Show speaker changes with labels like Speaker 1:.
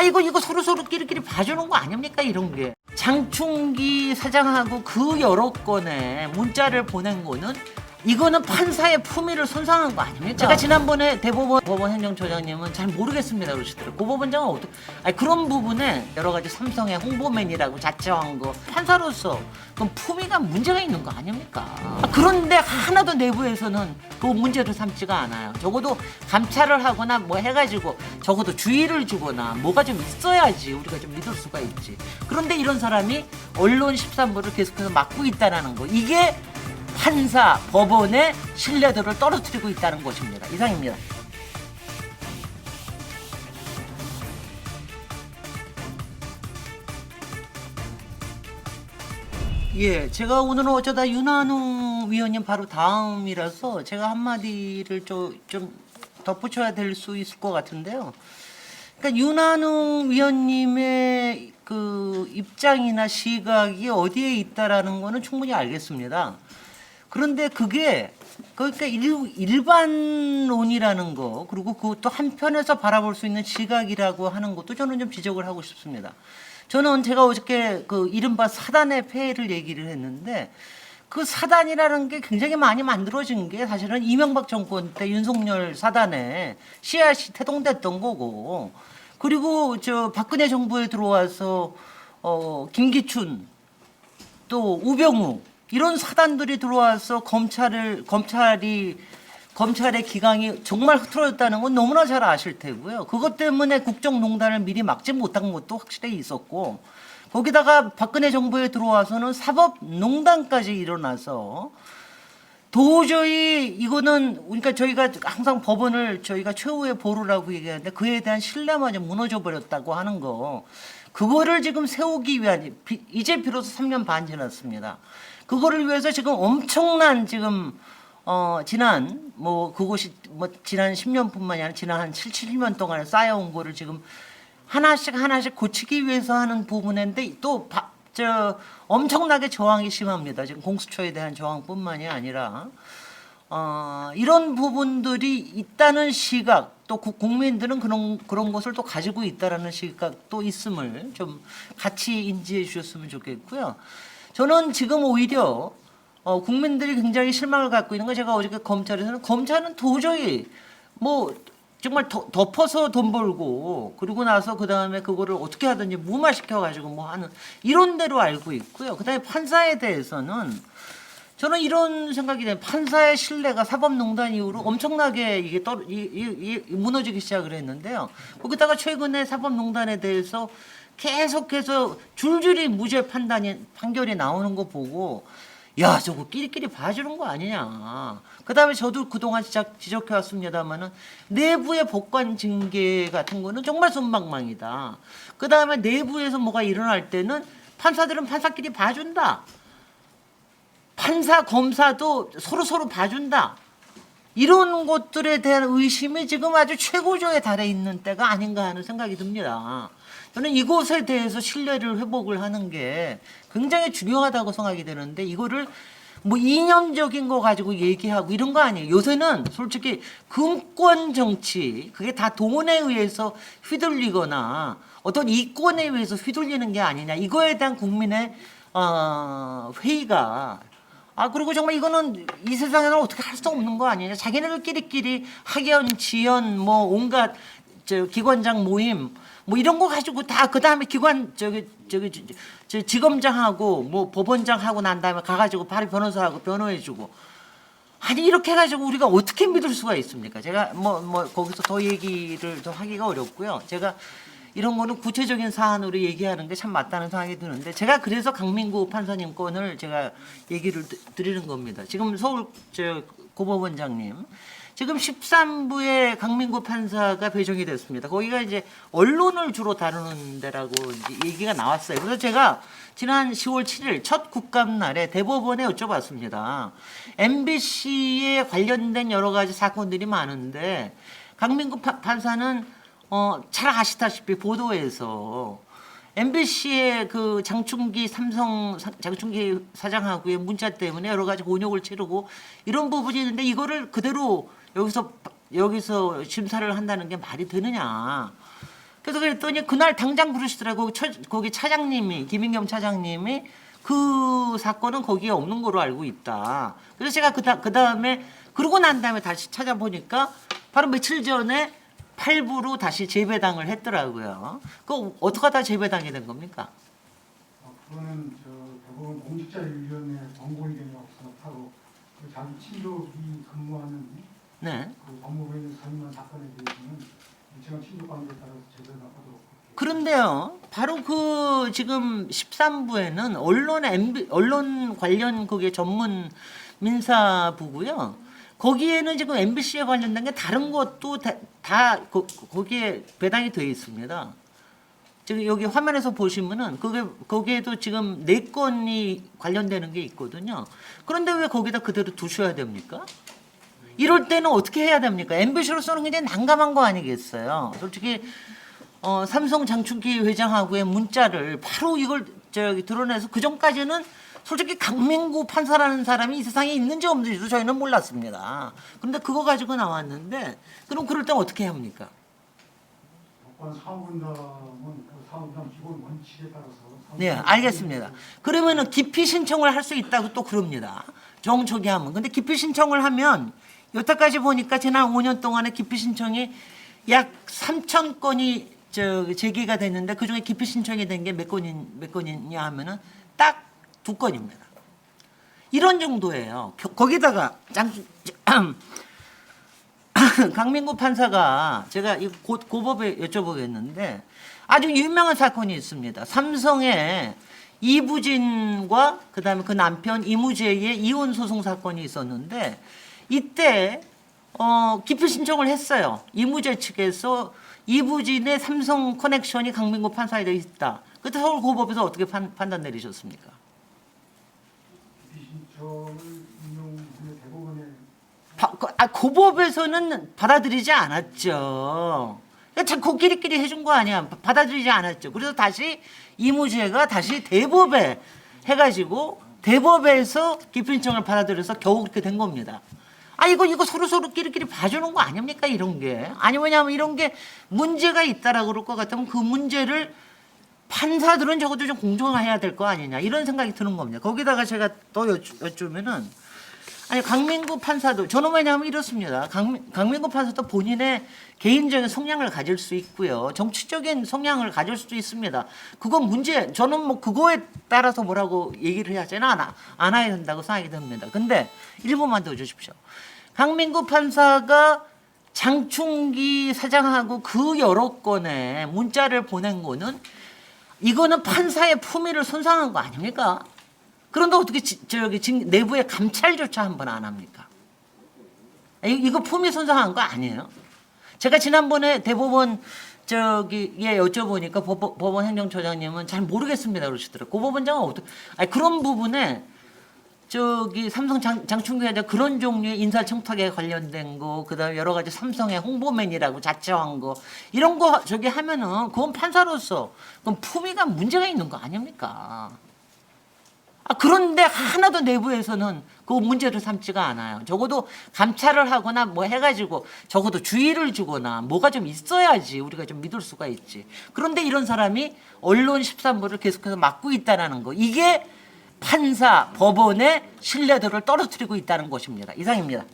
Speaker 1: 이거 서로끼리 봐주는 거 아닙니까 이런 게. 장충기 사장하고 그 여러 건의 문자를 보낸 거는 이거는 판사의 품위를 손상한 거 아닙니까? 제가 지난번에 대법원 행정처장님은 잘 모르겠습니다 그러시더라고요. 고법원장은 어떻게 그런 부분에 여러 가지 삼성의 홍보맨이라고 자처한 거 판사로서 그럼 품위가 문제가 있는 거 아닙니까? 그런데 하나도 내부에서는 그 문제를 삼지가 않아요. 적어도 감찰을 하거나 뭐 해가지고 적어도 주의를 주거나 뭐가 좀 있어야지 우리가 좀 믿을 수가 있지. 그런데 이런 사람이 언론 13부를 계속해서 막고 있다는 거, 이게 판사, 법원의 신뢰도를 떨어뜨리고 있다는 것입니다. 이상입니다. 예, 제가 오늘은 어쩌다 윤한웅 위원님 바로 다음이라서 제가 한마디를 좀 덧붙여야 될 수 있을 것 같은데요. 그러니까 윤한웅 위원님의 그 입장이나 시각이 어디에 있다라는 거는 충분히 알겠습니다. 그런데 그게 그러니까 일반론이라는 거, 그리고 그것도 한편에서 바라볼 수 있는 시각이라고 하는 것도 저는 좀 지적을 하고 싶습니다. 저는 제가 어저께 그 이른바 사단의 폐해를 얘기를 했는데, 그 사단이라는 게 굉장히 많이 만들어진 게 사실은 이명박 정권 때 윤석열 사단에 씨앗이 태동됐던 거고, 그리고 저 박근혜 정부에 들어와서 김기춘 또 우병우 이런 사단들이 들어와서 검찰의 기강이 정말 흐트러졌다는 건 너무나 잘 아실 테고요. 그것 때문에 국정농단을 미리 막지 못한 것도 확실히 있었고, 거기다가 박근혜 정부에 들어와서는 사법농단까지 일어나서 도저히 이거는, 그러니까 저희가 항상 법원을 저희가 최후의 보루라고 얘기하는데 그에 대한 신뢰마저 무너져 버렸다고 하는 거, 그거를 지금 세우기 위한, 이제 비로소 3년 반 지났습니다. 그거를 위해서 지금 엄청난 지금 지난 그것이 지난 10년뿐만이 아니라 지난 한 7년 동안에 쌓여온 거를 지금 하나씩 고치기 위해서 하는 부분인데, 또 엄청나게 저항이 심합니다. 지금 공수처에 대한 저항뿐만이 아니라 이런 부분들이 있다는 시각, 또 국민들은 그런 것을 또 가지고 있다라는 시각도 있음을 좀 같이 인지해 주셨으면 좋겠고요. 저는 지금 오히려 국민들이 굉장히 실망을 갖고 있는 거, 제가 어저께 검찰은 도저히 정말 덮어서 돈 벌고, 그리고 나서 그 다음에 그거를 어떻게 하든지 무마시켜 가지고 하는 이런 대로 알고 있고요. 그 다음에 판사에 대해서는 저는 이런 생각이 돼요. 판사의 신뢰가 사법농단 이후로 엄청나게 이게 무너지기 시작을 했는데요. 거기다가 최근에 사법농단에 대해서 계속해서 줄줄이 무죄 판결이 나오는 거 보고, 야, 저거 끼리끼리 봐주는 거 아니냐. 그 다음에 저도 그동안 지적해 왔습니다만은 내부의 법관 징계 같은 거는 정말 솜방망이다. 그 다음에 내부에서 뭐가 일어날 때는 판사들은 판사끼리 봐준다. 판사, 검사도 서로 봐준다. 이런 것들에 대한 의심이 지금 아주 최고조에 달해 있는 때가 아닌가 하는 생각이 듭니다. 저는 이곳에 대해서 신뢰를 회복을 하는 게 굉장히 중요하다고 생각이 되는데, 이거를 이념적인 거 가지고 얘기하고 이런 거 아니에요. 요새는 솔직히 금권 정치, 그게 다 돈에 의해서 휘둘리거나 어떤 이권에 의해서 휘둘리는 게 아니냐. 이거에 대한 국민의 회의가, 그리고 정말 이거는 이 세상에는 어떻게 할 수 없는 거 아니냐. 자기네들끼리 학연, 지연, 온갖 기관장 모임, 이런 거 가지고 다 그 다음에 지검장하고 법원장하고 난 다음에 가가지고 바로 변호사하고 변호해주고, 아니 이렇게 해가지고 우리가 어떻게 믿을 수가 있습니까? 제가 거기서 더 얘기를 더 하기가 어렵고요. 제가 이런 거는 구체적인 사안으로 얘기하는 게 참 맞다는 생각이 드는데, 제가 그래서 강민구 판사님 건을 제가 얘기를 드리는 겁니다. 지금 서울 고법원장님, 지금 13부에 강민구 판사가 배정이 됐습니다. 거기가 이제 언론을 주로 다루는 데라고 이제 얘기가 나왔어요. 그래서 제가 지난 10월 7일 첫 국감날에 대법원에 여쭤봤습니다. MBC에 관련된 여러 가지 사건들이 많은데 강민구 판사는 잘 아시다시피 보도에서 MBC의 그 장충기 사장하고의 문자 때문에 여러 가지 곤욕을 치르고 이런 부분이 있는데, 이거를 그대로 여기서 심사를 한다는 게 말이 되느냐. 그래서 그랬더니 그날 당장 부르시더라고. 거기 차장님이, 김인경 차장님이 그 사건은 거기에 없는 거로 알고 있다. 그래서 제가 그 다음에 그러고 난 다음에 다시 찾아보니까 바로 며칠 전에 8부로 다시 재배당을 했더라고요. 그거 어떻게 하다 재배당이 된 겁니까?
Speaker 2: 그거는 대법원 공직자윤리위원회 권고의견이 없어서 바로 그 자기 친족이 근무하는
Speaker 1: 네.
Speaker 2: 그 법무부에 있는 선임한 사건에 대해서는 일정한 친족 관계에 따라서 제대로 하도록.
Speaker 1: 그런데요, 바로 그 지금 13부에는 언론 관련 그게 전문 민사부고요. 거기에는 지금 MBC에 관련된 게 다른 것도 다 거기에 배당이 되어 있습니다. 지금 여기 화면에서 보시면은 거기에도 지금 4건이 관련되는 게 있거든요. 그런데 왜 거기다 그대로 두셔야 됩니까? 이럴 때는 어떻게 해야 됩니까? MBC로서는 굉장히 난감한 거 아니겠어요? 솔직히 삼성 장충기 회장하고의 문자를 바로 이걸 드러내서 그 전까지는 솔직히 강민구 판사라는 사람이 이 세상에 있는지 없는지도 저희는 몰랐습니다. 그런데 그거 가지고 나왔는데 그럼 그럴 땐 어떻게 합니까?
Speaker 2: 사후분담은 그 사후분담 기본 원칙에 따라서.
Speaker 1: 네, 알겠습니다. 그러면은 기피 신청을 할 수 있다고 또 그럽니다. 정촉이 하면. 근데 기피 신청을 하면 여태까지 보니까 지난 5년 동안에 기피 신청이 약 3,000건이 제기가 됐는데 그 중에 기피 신청이 된 게 몇 건이냐 하면은 딱 2건입니다. 이런 정도예요. 거기다가 강민구 판사가 제가 고법에 여쭤보겠는데 아주 유명한 사건이 있습니다. 삼성의 이부진과 그다음에 그 남편 이무재의 이혼 소송 사건이 있었는데 이때 기피 신청을 했어요. 이무재 측에서 이부진의 삼성 커넥션이 강민구 판사에 되어 있다. 그때 서울 고법에서 어떻게 판단 내리셨습니까?
Speaker 2: 기피 신청을 인용하는 대법원에
Speaker 1: 고법에서는 받아들이지 않았죠. 참 코끼리끼리 해준 거 아니야. 받아들이지 않았죠. 그래서 다시 이무재가 다시 대법에 해가지고 대법에서 기피 신청을 받아들여서 겨우 그렇게 된 겁니다. 이거 서로 끼리끼리 봐주는 거 아닙니까? 이런 게. 아니, 왜냐하면 이런 게 문제가 있다라고 그럴 것 같으면 그 문제를 판사들은 적어도 좀 공정해야 될 거 아니냐. 이런 생각이 드는 겁니다. 거기다가 제가 또 여쭈면은 강민구 판사도 저는 왜냐하면 이렇습니다. 강민구 판사도 본인의 개인적인 성향을 가질 수 있고요. 정치적인 성향을 가질 수도 있습니다. 그건 저는 뭐 그거에 따라서 뭐라고 얘기를 해야지는 않아야 된다고 생각이 듭니다. 근데 1분만 더 주십시오. 강민구 판사가 장충기 사장하고 그 여러 건의 문자를 보낸 거는 이거는 판사의 품위를 손상한 거 아닙니까? 그런데 어떻게 내부에 감찰조차 한번 안 합니까? 이거 품위 손상한 거 아니에요? 제가 지난번에 대법원 여쭤보니까 법원 행정처장님은 잘 모르겠습니다 그러시더라고요. 고법원장은 어떻게? 그런 부분에 삼성 장충기 회장 그런 종류의 인사청탁에 관련된 거, 그다음에 여러 가지 삼성의 홍보맨이라고 자처한 거 이런 거 하면은 그건 판사로서 그건 품위가 문제가 있는 거 아닙니까? 그런데 하나도 내부에서는 그 문제를 삼지가 않아요. 적어도 감찰을 하거나 뭐 해가지고 적어도 주의를 주거나 뭐가 좀 있어야지 우리가 좀 믿을 수가 있지. 그런데 이런 사람이 언론 13부를 계속해서 맡고 있다는 거. 이게 판사, 법원의 신뢰도를 떨어뜨리고 있다는 것입니다. 이상입니다.